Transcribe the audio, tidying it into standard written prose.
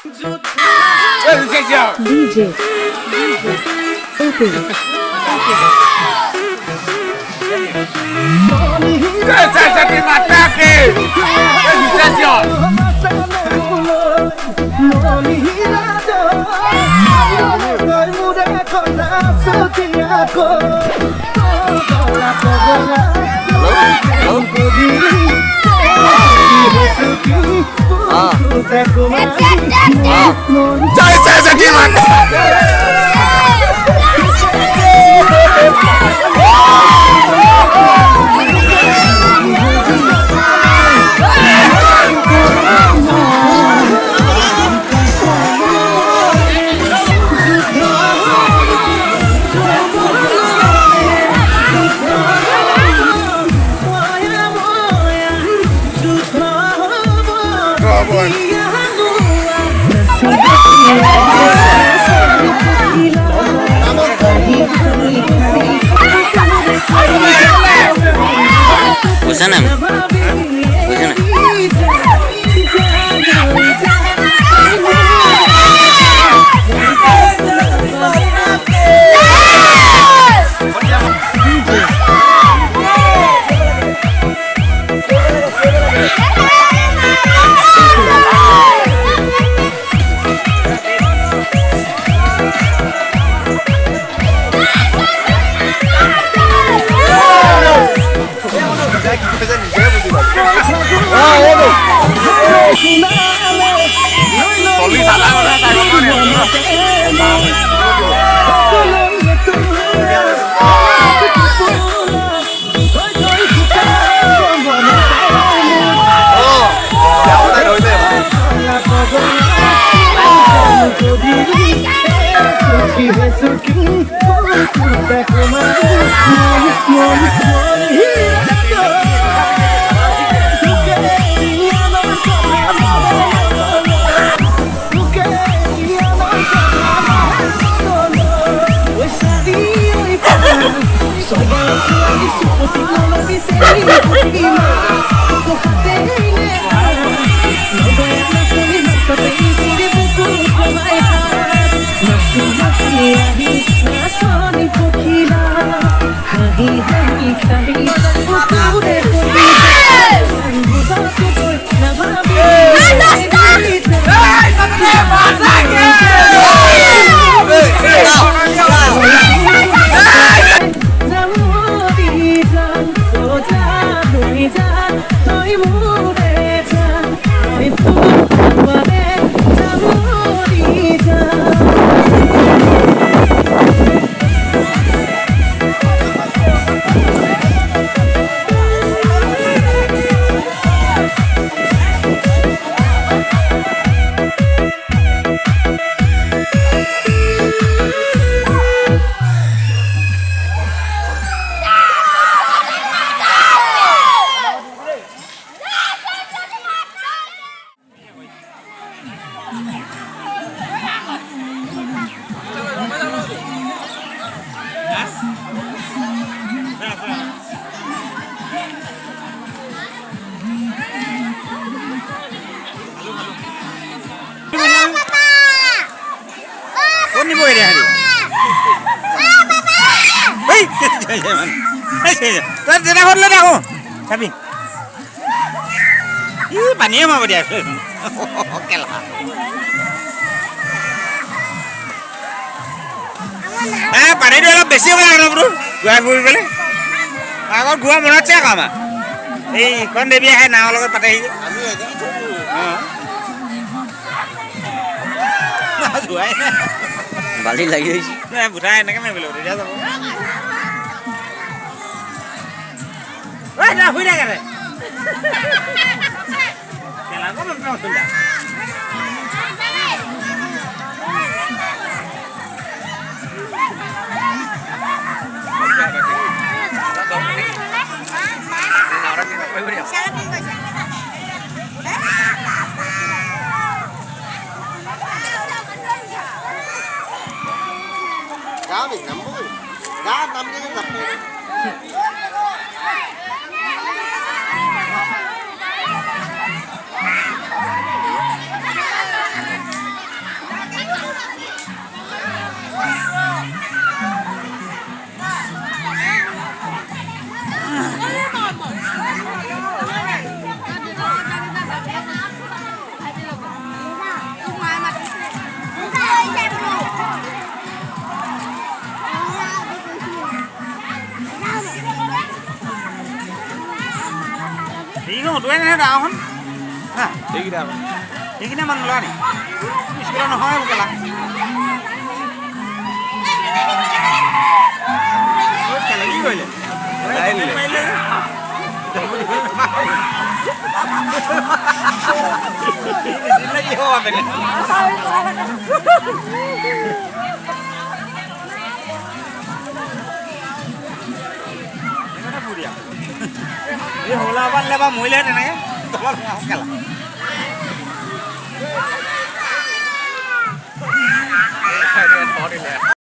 DJ Open Sasa kimatake Station Sasa kimatake Busana. Busana. Tapi ih paninya mau dia oke lah pani itu alap besi banget bro gua beli aku gua mau cek apa kon dia biasa nah kalau pakai Balik lagi. Nah, budaya ini kan belum dia tahu. Wah, dah hujan kan? Kalau aku memang sudah. Cá mình nắm mũi, cá nắm những cái dập này. এইখন উঠুৱাই নহয় ডাঙৰখন হা সেইখিনি মানুহ লগা নি স্কুলত নহয় কেলা কি কৰিলে এই হলা বানলে বা মৰিলে তেনেকে খেলা